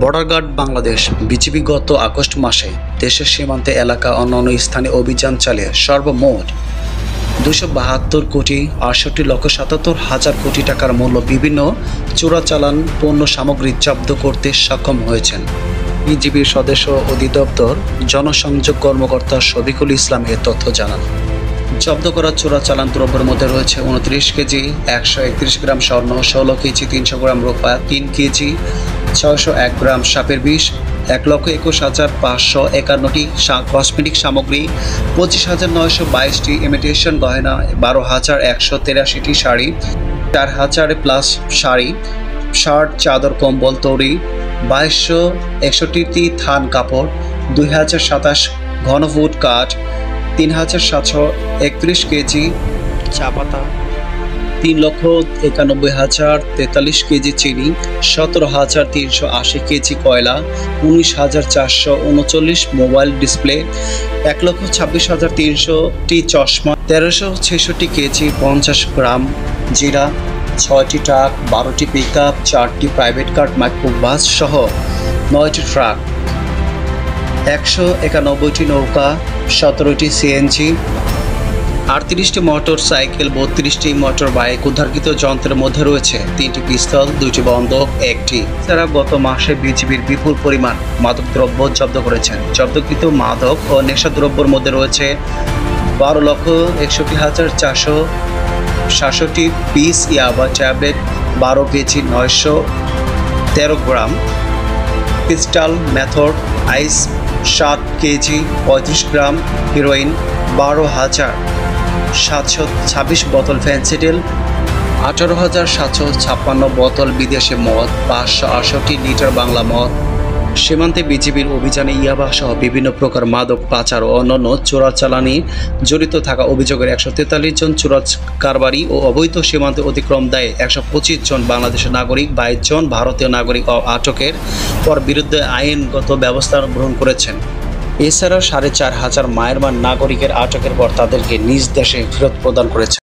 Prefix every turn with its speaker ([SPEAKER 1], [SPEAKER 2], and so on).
[SPEAKER 1] Border guard Bangladesh BGB গত August মাসে দেশের সীমান্তে এলাকা অন্যান্য স্থানে অভিযান চালিয়ে সর্বমোট 272,68,77,000 কোটি টাকার মূল্য বিভিন্ন চোরাচালান পণ্য সামগ্রী জব্দ করতে সক্ষম হয়েছেন। বিজিবির সদস্য অধিদপ্তর জনসংযোগ কর্মকর্তা শফিকুল ইসলাম এ তথ্য জানান। জব্দ করা চোরাচালান দ্রব্যের মধ্যে রয়েছে 29 কেজি 131 গ্রাম স্বর্ণ, 16 কেজি 300 গ্রাম রূপা, 3 কেজি 601 গ্রাম সাপের বিষ, 1,21,551টি কসমেটিক সামগ্রী, 25,922টি ইমিটেশন গয়না, 12,183টি শাড়ি, 4,000 প্লাস শাড়ি, শার্ট, চাদর, কম্বল, তৈরি, 2261টি থান কাপড়, 2027 ঘনফুট কাঠ, 3,731 কেজি চা পাতা, 3,91,043 কেজি চিনি, 17,380 কেজি কয়লা, 19,439 মোবাইল ডিসপ্লে, 1,26,300টি চশমা, 1,366 কেজি 50 গ্রাম জিরা, 6টি ট্রাক, 12টি পিকআপ, 4টি প্রাইভেট কার, মাইক্রোবাস সহ 9টি ট্রাক, 191টি নৌকা, 17টি সিএনজি, 38টি মোটর সাইকেল, 32টি মোটর বাইক। উদ্ধারকৃত যন্ত্রের মধ্যে রয়েছে 3টি পিস্তল, 2টি বন্দুক, 1টি। এছাড়া গত মাসে বিজিবির বিপুল পরিমাণ মাদকদ্রব্য জব্দ করেছেন। জব্দকৃত মাদক ও নেশাদ্রব্যের মধ্যে রয়েছে 12,61,467 পিস ইয়াবা ট্যাবলেট, 12 কেজি 913 গ্রাম ক্রিস্টাল মেথড আইস, 7 কেজি 35 গ্রাম হিরোইন, 12,726 বোতল ফেন্সিডিল, 18,756 বোতল বিদেশি মদ, 568 লিটার বাংলা মদ। সীমান্তে বিজিবির অভিযানে ইয়াবা সহ বিভিন্ন প্রকার মাদক পাচার ও অন্যান্য চোরাচালানি জড়িত থাকা অভিযোগের 143 জন চোরাচ কারবারি ও অবৈধ সীমান্তে অতিক্রম দায়ে 125 জন বাংলাদেশের নাগরিক, 22 জন ভারতীয় নাগরিক আটকের পর বিরুদ্ধে আইনগত ব্যবস্থা গ্রহণ করেছেন। এছাড়া 4,500 মায়ানমার নাগরিকের আটকের পর তাদেরকে নিজ দেশে ফেরত প্রদান করেছে।